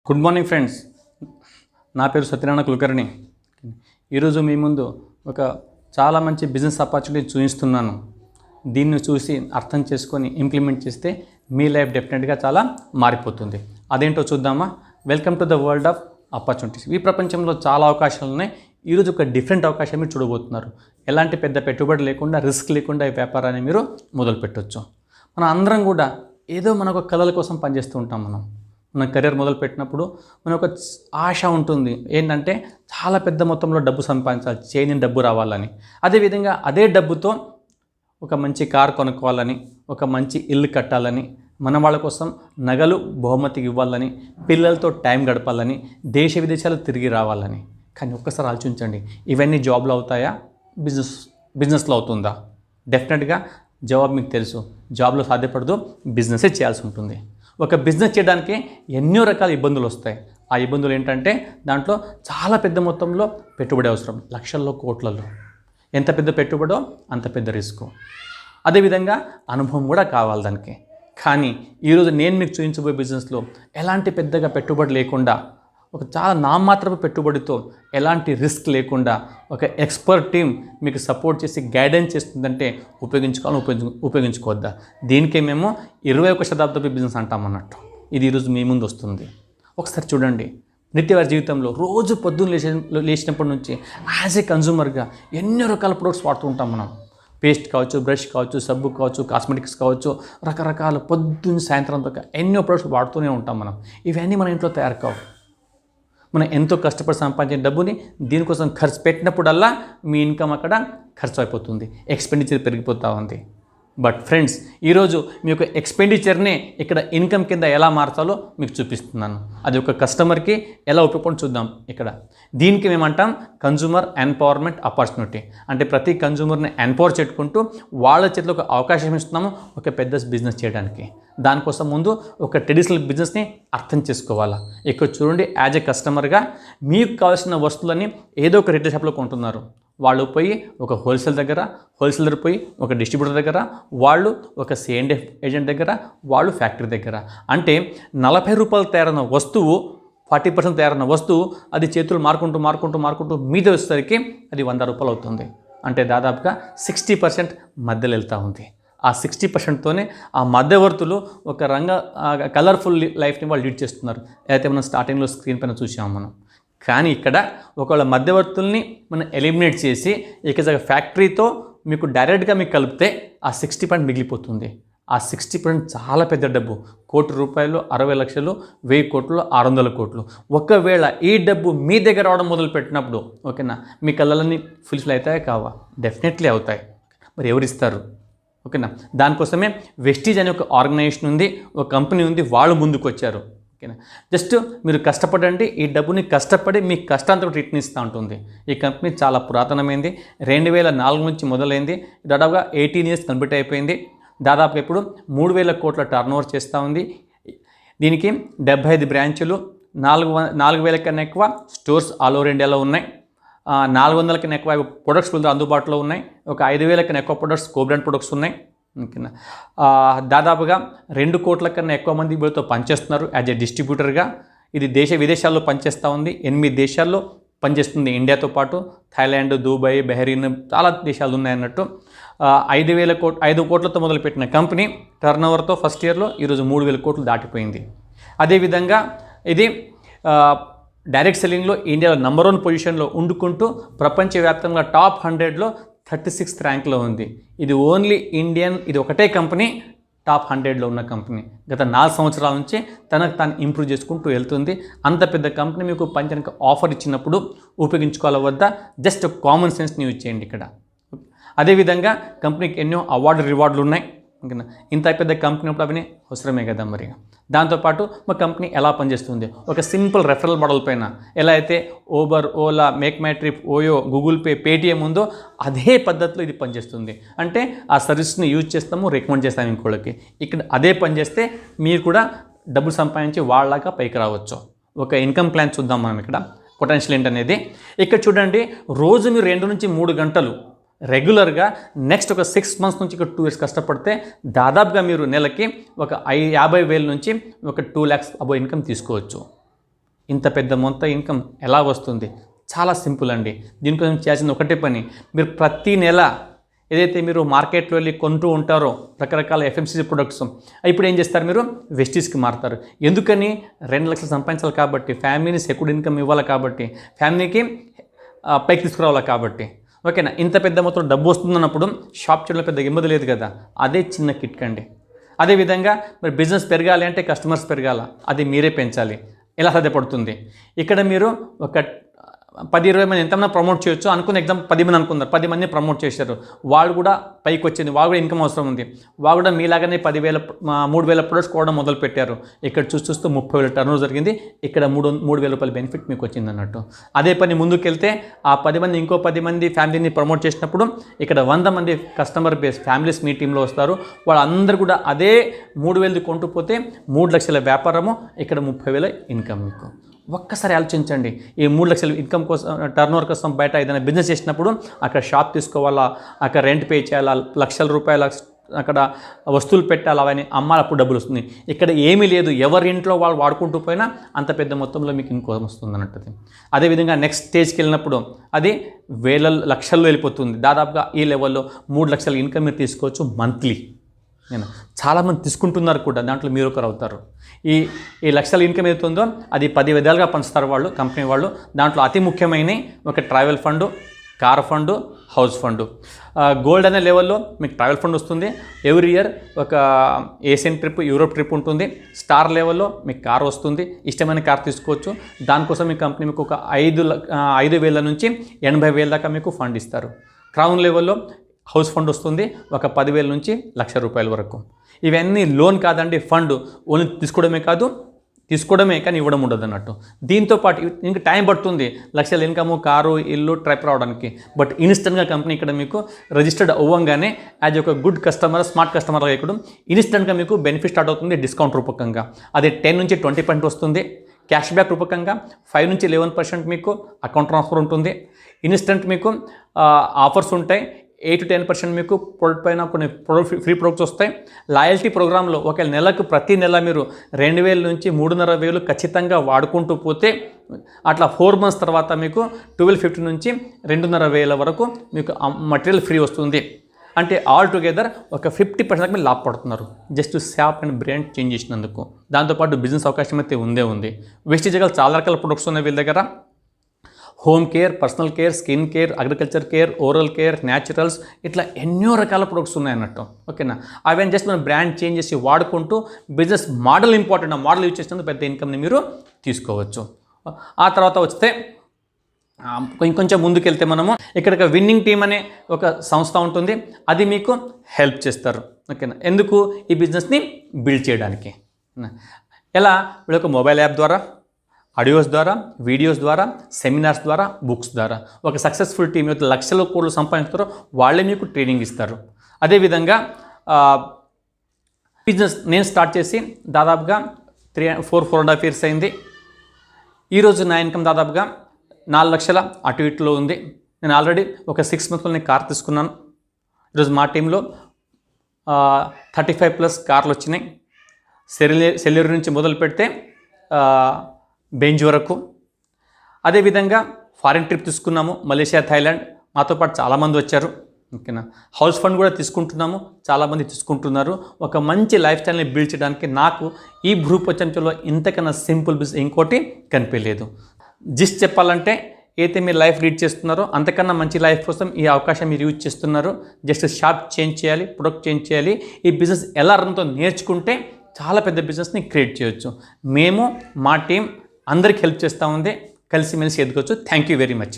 Good morning friends. నా పేరు సత్యనారాయణ కులకర్ణి. ఈరోజు మీ ముందు ఒక చాలా మంచి బిజినెస్ ఆపర్చునిటీ చూపిస్తున్నాను. దీన్ని చూసి అర్థం చేసుకొని ఇంప్లిమెంట్ చేస్తే మీ లైఫ్ డెఫినెట్గా చాలా మారిపోతుంది. అదేంటో చూద్దామా? Welcome to the world of opportunities. ఈ ప్రపంచంలో చాలా అవకాశాలు ఉన్నాయి. ఈరోజు ఒక డిఫరెంట్ అవకాశం మీరు చూడబోతున్నారు. ఎలాంటి పెద్ద పెట్టుబడి లేకుండా, రిస్క్ లేకుండా ఈ వ్యాపారాన్ని మీరు మొదలు పెట్టవచ్చు. మన అందరం కూడా ఏదో మనకు కళల కోసం పనిచేస్తూ ఉంటాం. మన కెరీర్ మొదలుపెట్టినప్పుడు మన ఒక ఆశ ఉంటుంది, ఏంటంటే చాలా పెద్ద మొత్తంలో డబ్బు సంపాదించాలి, చేయని డబ్బు రావాలని. అదేవిధంగా అదే డబ్బుతో ఒక మంచి కార్ కొనుక్కోవాలని, ఒక మంచి ఇల్లు కట్టాలని, మన వాళ్ళ కోసం నగలు బహుమతికి ఇవ్వాలని, పిల్లలతో టైం గడపాలని, దేశ విదేశాలు తిరిగి రావాలని. కానీ ఒక్కసారి ఆలోచించండి, ఇవన్నీ జాబ్లో అవుతాయా, బిజినెస్లో అవుతుందా? డెఫినెట్గా జవాబు మీకు తెలుసు. జాబ్లో సాధ్యపడదు, బిజినెసే చేయాల్సి ఉంటుంది. ఒక బిజినెస్ చేయడానికి ఎన్నో రకాల ఇబ్బందులు వస్తాయి. ఆ ఇబ్బందులు ఏంటంటే దాంట్లో చాలా పెద్ద మొత్తంలో పెట్టుబడి అవసరం, లక్షల్లో కోట్లలో. ఎంత పెద్ద పెట్టుబడో అంత పెద్ద రిస్క్. అదేవిధంగా అనుభవం కూడా కావాలి దానికి. కానీ ఈరోజు నేను మీకు చూపించబోయే బిజినెస్లో ఎలాంటి పెద్దగా పెట్టుబడి లేకుండా, ఒక చాలా నామాత్రపు పెట్టుబడితో, ఎలాంటి రిస్క్ లేకుండా ఒక ఎక్స్పర్ట్ టీం మీకు సపోర్ట్ చేసి గైడెన్స్ చేస్తుందంటే ఉపయోగించుకోవద్దా? దీనికే మేము 21వ శతాబ్దపు బిజినెస్ అంటాం అన్నట్టు. ఇది ఈరోజు మీ ముందు వస్తుంది. ఒకసారి చూడండి. నిత్యవారి జీవితంలో రోజు పొద్దున్న లేచినప్పటి నుంచి యాజ్ ఏ కన్జ్యూమర్గా ఎన్నో రకాల ప్రొడక్ట్స్ వాడుతూ ఉంటాం మనం. పేస్ట్ కావచ్చు, బ్రష్ కావచ్చు, సబ్బు కావచ్చు, కాస్మెటిక్స్ కావచ్చు, రకరకాల పొద్దున్న సాయంత్రం దాకా ఎన్నో ప్రొడక్ట్స్ వాడుతూనే ఉంటాం మనం. ఇవన్నీ మన ఇంట్లో తయారు కావు. మనం ఎంతో కష్టపడి సంపాదించిన డబ్బుని దీనికోసం ఖర్చు పెట్టినప్పుడల్లా మీ ఇన్కమ్ అక్కడ ఖర్చు అయిపోతుంది, ఎక్స్పెండిచర్ పెరిగిపోతూ ఉంది. బట్ ఫ్రెండ్స్, ఈరోజు మీ యొక్క ఎక్స్పెండిచర్ని ఇక్కడ ఇన్కమ్ కింద ఎలా మార్చాలో మీకు చూపిస్తున్నాను. అది ఒక కస్టమర్కి ఎలా ఉపయోగపడి చూద్దాం. ఇక్కడ దీనికి మేమంటాం కన్జ్యూమర్ ఎంపవర్మెంట్ ఆపర్చునిటీ. అంటే ప్రతి కన్జ్యూమర్ని ఎంపవర్ చేసుకుంటూ వాళ్ళ చేతిలో ఒక అవకాశం ఇస్తున్నాము ఒక పెద్ద బిజినెస్ చేయడానికి. దానికోసం ముందు ఒక ట్రెడిషనల్ బిజినెస్ని అర్థం చేసుకోవాలా. ఇక్కడ చూడండి, యాజ్ ఏ కస్టమర్గా మీకు కావాల్సిన వస్తువులని ఏదో ఒక రిటైల్ షాప్లో కొంటున్నారు. వాళ్ళు పోయి ఒక హోల్సేలర్ పోయి ఒక డిస్ట్రిబ్యూటర్ దగ్గర, వాళ్ళు ఒక C&F ఏజెంట్ దగ్గర, వాళ్ళు ఫ్యాక్టరీ దగ్గర. అంటే 40 రూపాయలు తయారైన వస్తువు, 40% తయారైన వస్తువు అది చేతులు మారుకుంటూ మీద వచ్చేసరికి అది 100 రూపాయలు అవుతుంది. అంటే దాదాపుగా 60% మధ్యలో వెళ్తూ ఉంది. ఆ 60%తోనే ఆ మధ్యవర్తులు ఒక కలర్ఫుల్ లైఫ్ని వాళ్ళు లీడ్ చేస్తున్నారు. అయితే మనం స్టార్టింగ్లో స్క్రీన్ పైన చూసాము మనం. కానీ ఇక్కడ ఒకవేళ మధ్యవర్తుల్ని మనం ఎలిమినేట్ చేసి ఇక ఫ్యాక్టరీతో మీకు డైరెక్ట్గా మీకు కలిపితే ఆ 60% మిగిలిపోతుంది. ఆ 60% చాలా పెద్ద డబ్బు. ₹1,00,00,000, 60 లక్షలు, 1000 కోట్లు, 600 కోట్లు. ఒకవేళ ఈ డబ్బు మీ దగ్గర రావడం మొదలుపెట్టినప్పుడు ఓకేనా, మీ కళ్ళన్నీ ఫుల్ఫిల్ అవుతాయా కావా? డెఫినెట్లీ అవుతాయి. మరి ఎవరిస్తారు? ఓకేనా, దానికోసమే వెస్టీజ్ అనే ఒక ఆర్గనైజేషన్ ఉంది, ఒక కంపెనీ ఉంది, వాళ్ళు ముందుకు వచ్చారు. ఓకేనా, జస్ట్ మీరు కష్టపడండి, ఈ డబ్బుని కష్టపడి మీ కష్టాంతో రిటర్న్ ఇస్తూ ఉంటుంది. ఈ కంపెనీ చాలా పురాతనమైంది. 2004 నుంచి మొదలైంది. దాదాపుగా 18 ఇయర్స్ కంప్లీట్ అయిపోయింది. దాదాపు ఇప్పుడు 3,000 కోట్ల టర్నోవర్ చేస్తూ ఉంది. దీనికి 75 బ్రాంచులు, 4,000 కన్నా ఎక్కువ స్టోర్స్ ఆల్ ఓవర్ ఇండియాలో ఉన్నాయి. 400 కన్నా ఎక్కువ ప్రొడక్ట్స్ అందుబాటులో ఉన్నాయి. ఒక 5,000 కన్నా ఎక్కువ ప్రొడక్ట్స్ కోబ్రాండ్ ప్రొడక్ట్స్ ఉన్నాయి. ఓకేనా, దాదాపుగా 2 కోట్ల కన్నా ఎక్కువ మంది వీళ్ళతో పనిచేస్తున్నారు యాజ్ ఏ డిస్ట్రిబ్యూటర్గా. ఇది దేశ విదేశాల్లో పనిచేస్తూ ఉంది. 8 దేశాల్లో పనిచేస్తుంది. ఇండియాతో పాటు థాయిలాండ్, దుబాయ్, బహ్రెయిన్, చాలా దేశాలు ఉన్నాయన్నట్టు. 5 కోట్లతో మొదలుపెట్టిన కంపెనీ టర్నోవర్తో ఫస్ట్ ఇయర్లో ఈరోజు 3,000 కోట్లు దాటిపోయింది. అదేవిధంగా ఇది డైరెక్ట్ సెల్లింగ్లో ఇండియాలో నంబర్ 1 పొజిషన్లో ఉండుకుంటూ ప్రపంచవ్యాప్తంగా టాప్ 100లో 36th ర్యాంక్లో ఉంది. ఇది ఓన్లీ ఇండియన్, ఇది ఒకటే కంపెనీ టాప్ 100లో ఉన్న కంపెనీ. గత 4 సంవత్సరాల నుంచి తనకు తాను ఇంప్రూవ్ చేసుకుంటూ వెళ్తుంది. అంత పెద్ద కంపెనీ మీకు పంచడానికి ఆఫర్ ఇచ్చినప్పుడు ఉపయోగించుకోవాలి వద్దా? జస్ట్ కామన్ సెన్స్ని యూజ్ చేయండి ఇక్కడ. అదేవిధంగా కంపెనీకి ఎన్నో రివార్డులు ఉన్నాయి. ఓకేనా, ఇంత పెద్ద కంపెనీ అప్పుడు అవన్నీ అవసరమే కదా. మరి దాంతోపాటు మా కంపెనీ ఎలా పనిచేస్తుంది, ఒక సింపుల్ రెఫరల్ మోడల్ పైన ఎలా అయితే Uber, Ola, make my trip, OYO, Google pay, Paytm ఉందో అదే పద్ధతిలో ఇది పనిచేస్తుంది. అంటే ఆ సర్వీస్ని యూజ్ చేస్తాము, రికమెండ్ చేస్తాము ఇంకోళ్ళకి. ఇక్కడ అదే పని చేస్తే మీరు కూడా డబ్బులు సంపాదించి వాళ్ళలాగా పైకి రావచ్చు. ఒక ఇన్కమ్ ప్లాన్ చూద్దాం మనం ఇక్కడ. పొటెన్షియల్ ఏంటనేది ఇక్కడ చూడండి. రోజు మీరు 2 నుంచి 3 గంటలు రెగ్యులర్గా నెక్స్ట్ ఒక 6 మంత్స్ నుంచి ఒక 2 ఇయర్స్ కష్టపడితే దాదాపుగా మీరు నెలకి ఒక 50,000 నుంచి ఒక 2 lakhs అబో ఇన్కమ్ తీసుకోవచ్చు. ఇంత పెద్ద మొత్తం ఇన్కమ్ ఎలా వస్తుంది? చాలా సింపుల్ అండి. దీనికోసం చేయాల్సింది ఒకటే పని, మీరు ప్రతి నెల ఏదైతే మీరు మార్కెట్లో వెళ్ళి కొంటూ ఉంటారో రకరకాల ఎఫ్ఎంసీజీ ప్రొడక్ట్స్, ఇప్పుడు ఏం చేస్తారు, మీరు వెస్టీస్కి మారుతారు. ఎందుకని? 2 లక్షలు సంపాదించాలి కాబట్టి, ఫ్యామిలీని సెక్యూర్డ్ ఇన్కమ్ ఇవ్వాలి కాబట్టి, ఫ్యామిలీకి పైకి తీసుకురావాలి కాబట్టి. ఓకేనా? ఇంత పెద్ద మొత్తం డబ్బు వస్తుందన్నప్పుడు షాప్ చేయడంలో పెద్ద ఇబ్బంది లేదు కదా. అదే చిన్న కిట్ అండి. అదేవిధంగా మరి బిజినెస్ పెరగాలి అంటే కస్టమర్స్ పెరగాల, అది మీరే పెంచాలి. ఎలా సాధ్యపడుతుంది? ఇక్కడ మీరు ఒక 10-20 మంది ఎంతమంది ప్రమోట్ చేయొచ్చు అనుకున్న ఎగ్జాంపుల్ 10 మంది అనుకున్నారు, 10 మందిని ప్రమోట్ చేశారు, వాళ్ళు కూడా పైకి వచ్చింది, వాళ్ళు కూడా ఇన్కమ్ అవసరం ఉంది, వాళ్ళు కూడా మీలాగానే 3,000 ప్రొడక్ట్స్ కూడా మొదలు పెట్టారు. ఇక్కడ చూస్తూ 30,000 టర్నోవర్ జరిగింది. ఇక్కడ 3,000 రూపాయల బెనిఫిట్ మీకు వచ్చింది అన్నట్టు. అదే పని ముందుకెళ్తే ఆ 10 మంది ఇంకో 10 మంది ఫ్యామిలీని ప్రమోట్ చేసినప్పుడు ఇక్కడ 100 మంది కస్టమర్ బేస్ ఫ్యామిలీస్ మీ టీంలో వస్తారు. వాళ్ళందరూ కూడా అదే 3,000 కొంటూ పోతే 3 లక్షల వ్యాపారము, ఇక్కడ 30,000 ఇన్కమ్ మీకు. ఒక్కసారి ఆలోచించండి. ఈ 3 లక్షల ఇన్కమ్ కోసం, టర్నోవర్ కోసం బయట ఏదైనా బిజినెస్ చేసినప్పుడు అక్కడ షాప్ తీసుకోవాలా, అక్కడ రెంట్ పే చేయాలా, లక్షల రూపాయల అక్కడ వస్తువులు పెట్టాలి, అవన్నీ అమ్మాలి, అప్పుడు డబ్బులు వస్తుంది. ఇక్కడ ఏమీ లేదు, ఎవరి ఇంట్లో వాళ్ళు వాడుకుంటూ పోయినా అంత పెద్ద మొత్తంలో మీకు ఇన్కమ్ వస్తుంది అన్నట్టు. అదేవిధంగా నెక్స్ట్ స్టేజ్కి వెళ్ళినప్పుడు అది లక్షల్లో వెళ్ళిపోతుంది. దాదాపుగా ఈ లెవెల్లో 3 లక్షల ఇన్కమ్ మీరు తీసుకోవచ్చు మంత్లీ. నేను చాలామంది తీసుకుంటున్నారు కూడా, దాంట్లో మీరు ఒకరు అవుతారు. ఈ లక్షల ఇన్కమ్ ఏదైతుందో అది 10 విధాలుగా పంచుతారు వాళ్ళు, కంపెనీ వాళ్ళు. దాంట్లో అతి ముఖ్యమైన ఒక travel fund, car fund, house fund. Gold అనే లెవెల్లో మీకు ట్రావెల్ ఫండ్ వస్తుంది. ఎవ్రీ ఇయర్ ఒక ఏషియన్ ట్రిప్, యూరోప్ ట్రిప్ ఉంటుంది. స్టార్ లెవెల్లో మీకు కార్ వస్తుంది, ఇష్టమైన కార్ తీసుకోవచ్చు. దానికోసం మీ కంపెనీ మీకు ఒక 5,000 నుంచి 80,000 దాకా మీకు ఫండ్ ఇస్తారు. క్రౌన్ లెవెల్లో హౌస్ ఫండ్ వస్తుంది, ఒక 10,000 నుంచి 1,00,000 రూపాయల వరకు. ఇవన్నీ లోన్ కాదండి, ఫండ్. ఓన్లీ తీసుకోవడమే కానీ ఇవ్వడం ఉండదు అన్నట్టు. దీంతోపాటు ఇంకా టైం పడుతుంది, లక్షల ఇన్కమ్, కారు, ఇల్లు, ట్రైప్ రావడానికి. బట్ ఇన్స్టెంట్గా కంపెనీ ఇక్కడ మీకు రిజిస్టర్డ్ అవ్వగానే యాజ్ ఒక గుడ్ కస్టమర్, స్మార్ట్ కస్టమర్ ఇక్కడ ఇన్స్టెంట్గా మీకు బెనిఫిట్ స్టార్ట్ అవుతుంది. డిస్కౌంట్ రూపకంగా అది 10 నుంచి 20% వస్తుంది. క్యాష్ బ్యాక్ రూపకంగా 5 నుంచి 11% మీకు అకౌంట్ ట్రాన్స్ఫర్ ఉంటుంది. ఇన్స్టెంట్ మీకు ఆఫర్స్ ఉంటాయి. 8 to 10% మీకు ప్రొడక్ట్ పైన కొన్ని ఫ్రీ ప్రొడక్ట్స్ వస్తాయి. లాయల్టీ ప్రోగ్రాంలో ఒక నెలకు ప్రతి నెల మీరు 2,000 నుంచి 3,500 ఖచ్చితంగా వాడుకుంటూ పోతే అట్లా 4 months తర్వాత మీకు 1,250 నుంచి 2,500 వరకు మీకు మటీరియల్ ఫ్రీ వస్తుంది. అంటే ఆల్ టుగెదర్ ఒక 50% దాకా మీరు లాభపడుతున్నారు, just shop and brand change చేసినందుకు. దాంతోపాటు బిజినెస్ అవకాశం అయితే ఉంది. వెస్టీజ్ చాలా రకాల ప్రొడక్ట్స్ ఉన్నాయి వీళ్ళ దగ్గర. Home care, personal care, skin care, agriculture care, oral care, naturals, ఇట్లా ఎన్నో రకాల ప్రొడక్ట్స్ ఉన్నాయన్నట్టు. ఓకేనా? అవన్నీ జస్ట్ మనం బ్రాండ్ చేంజ్ చేసి వాడుకుంటూ బిజినెస్ మోడల్ ఇంపార్టెంట్, ఆ మోడల్ యూజ్ చేసినందుకు పెద్ద ఇన్కమ్ని మీరు తీసుకోవచ్చు. ఆ తర్వాత వస్తే ఇంకొంచెం ముందుకెళ్తే మనము ఇక్కడ విన్నింగ్ టీమ్ అనే ఒక సంస్థ ఉంటుంది, అది మీకు హెల్ప్ చేస్తారు. ఓకేనా? ఎందుకు? ఈ బిజినెస్ని బిల్డ్ చేయడానికి. ఎలా? వీళ్ళొక మొబైల్ యాప్ ద్వారా, ఆడియోస్ ద్వారా, వీడియోస్ ద్వారా, సెమినార్స్ ద్వారా, బుక్స్ ద్వారా ఒక సక్సెస్ఫుల్ టీమ్ యొక్క లక్షల కోట్లు సంపాదిస్తారో వాళ్ళే మీకు ట్రైనింగ్ ఇస్తారు. అదేవిధంగా బిజినెస్ నేను స్టార్ట్ చేసి దాదాపుగా 4.5 years అయింది. ఈరోజు నా ఇన్కమ్ దాదాపుగా 4 లక్షల అటు ఇటులో ఉంది. నేను ఆల్రెడీ ఒక 6 monthsలో నేను కార్ తీసుకున్నాను. ఈరోజు మా టీంలో 35+ కార్లు వచ్చినాయి. సెల్యూర్ నుంచి మొదలు పెడితే బెంజ్ వరకు. అదేవిధంగా ఫారిన్ ట్రిప్ తీసుకున్నాము, మలేషియా, థాయిలాండ్. మాతో పాటు చాలామంది వచ్చారు. ఓకేనా? హౌస్ ఫండ్ కూడా తీసుకుంటున్నాము, చాలామంది తీసుకుంటున్నారు. ఒక మంచి లైఫ్ స్టైల్ని బిల్డ్ చేయడానికి నాకు ఈ భూ ప్రపంచంలో ఇంతకన్నా సింపుల్ బిజినెస్ ఇంకోటి కనిపించలేదు. జస్ట్ చెప్పాలంటే అయితే మీరు లైఫ్ లీడ్ చేస్తున్నారో అంతకన్నా మంచి లైఫ్ కోసం ఈ అవకాశం మీరు యూజ్ చేస్తున్నారు. జస్ట్ షాప్ చేంజ్ చేయాలి, ప్రొడక్ట్ చేంజ్ చేయాలి. ఈ బిజినెస్ ఎలా రన్తో నేర్చుకుంటే చాలా పెద్ద బిజినెస్ని క్రియేట్ చేయొచ్చు. మేము, మా టీం అందరికి హెల్ప్ చేస్తూ ఉంది. కలిసిమెలిసి ఎదగొచ్చు. Thank you very much.